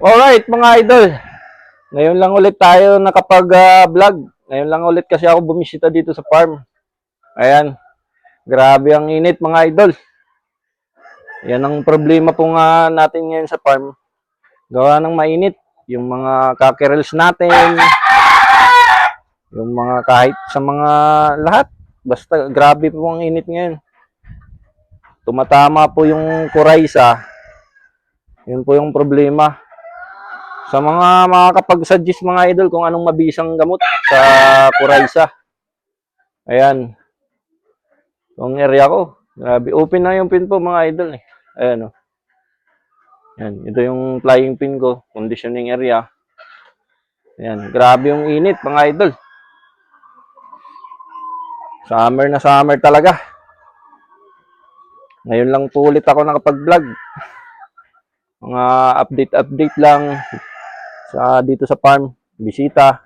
Alright mga idol, ngayon lang ulit tayo nakapag-vlog. Ngayon lang ulit kasi ako bumisita dito sa farm. Ayan, grabe ang init mga idol. Yan ang problema po nga natin ngayon sa farm. Gawa ng mainit. Yung mga cockerels natin, yung mga kahit sa mga lahat. Basta grabe po ang init ngayon. Tumatama po yung kuraysa. Yun po yung problema. Sa mga makakapag-suggest mga idol kung anong mabisang gamot sa kuraysa. Ayan. Yung area ko. Grabe. Open na yung pin po mga idol eh. Ayan o. Ayan. Ito yung flying pin ko. Conditioning area. Ayan. Grabe yung init mga idol. Summer na summer talaga. Ngayon lang po ulit ako nakapag-vlog. Mga update lang dito sa farm, bisita.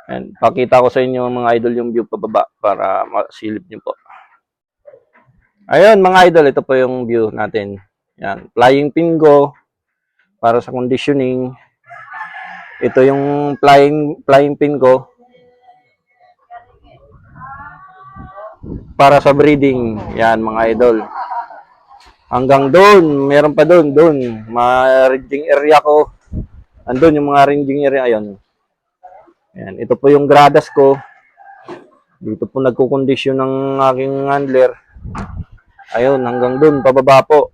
And pakita ko sa inyo mga idol yung view pababa para masilip niyo po. Ayun mga idol, ito po yung view natin. Yan, flying pin ko para sa conditioning. Ito yung flying pin ko para sa breeding. Yan mga idol. Hanggang doon, meron pa doon, ma-ranging area ko. Andun yung mga ranging area, ayun. Ayan, ito po yung gradas ko. Dito po nagkukondisyon ng aking handler. Ayun, hanggang doon, pababa po.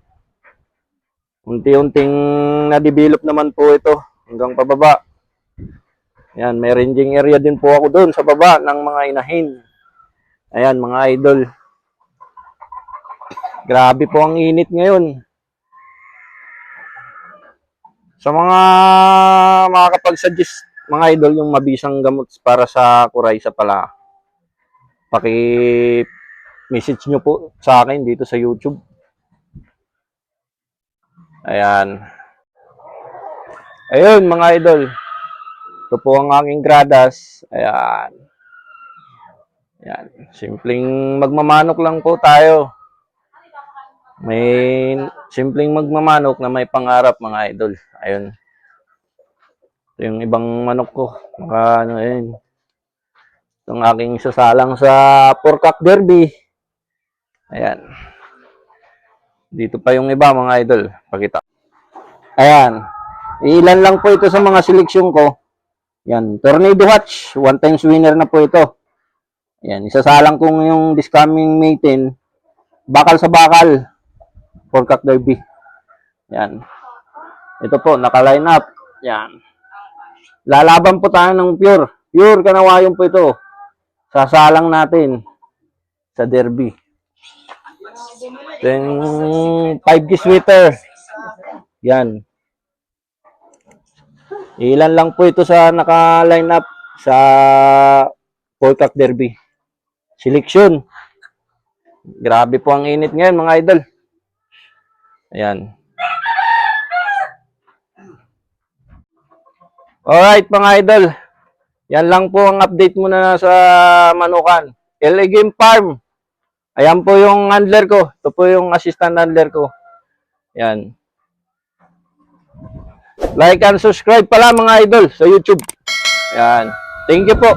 Unti-unting na-develop naman po ito hanggang pababa. Ayan, may ranging area din po ako doon sa baba ng mga inahin. Ayan, mga idol. Grabe po ang init ngayon. Sa mga makakapag-suggest, mga idol, yung mabisang gamot para sa kuraysa pala, paki-message nyo po sa akin dito sa YouTube. Ayan. Ayun, mga idol. Ito po ang aking gradas. Ayan. Ayan. Simpleng magmamanok lang po tayo. May simpleng magmamanok na may pangarap mga idol. Ayun. Ito yung ibang manok ko. Ayun. Itong aking sasalang sa Porkak Derby. Ayan. Dito pa yung iba mga idol. Pakita. Ayan. Ilan lang po ito sa mga seleksyon ko. Yan. Tornado Hatch. One times winner na po ito. Ayan. Isasalang ko yung this coming May 10. Bakal sa bakal. Porkak Derby. Yan. Ito po, naka-line up. Yan. Lalaban po tayo ng pure. Pure kanawayon po ito. Sasalang natin sa Derby. Then, 5G sweater. Yan. Ilan lang po ito sa naka-line up sa Porkak Derby. Seleksyon. Grabe po ang init ngayon mga idol. Ayan. Alright mga idol. Yan lang po ang update muna sa manukan. LA Game Farm. Ayan po yung handler ko. Ito po yung assistant handler ko. Yan. Like and subscribe pala mga idol sa YouTube. Yan. Thank you po.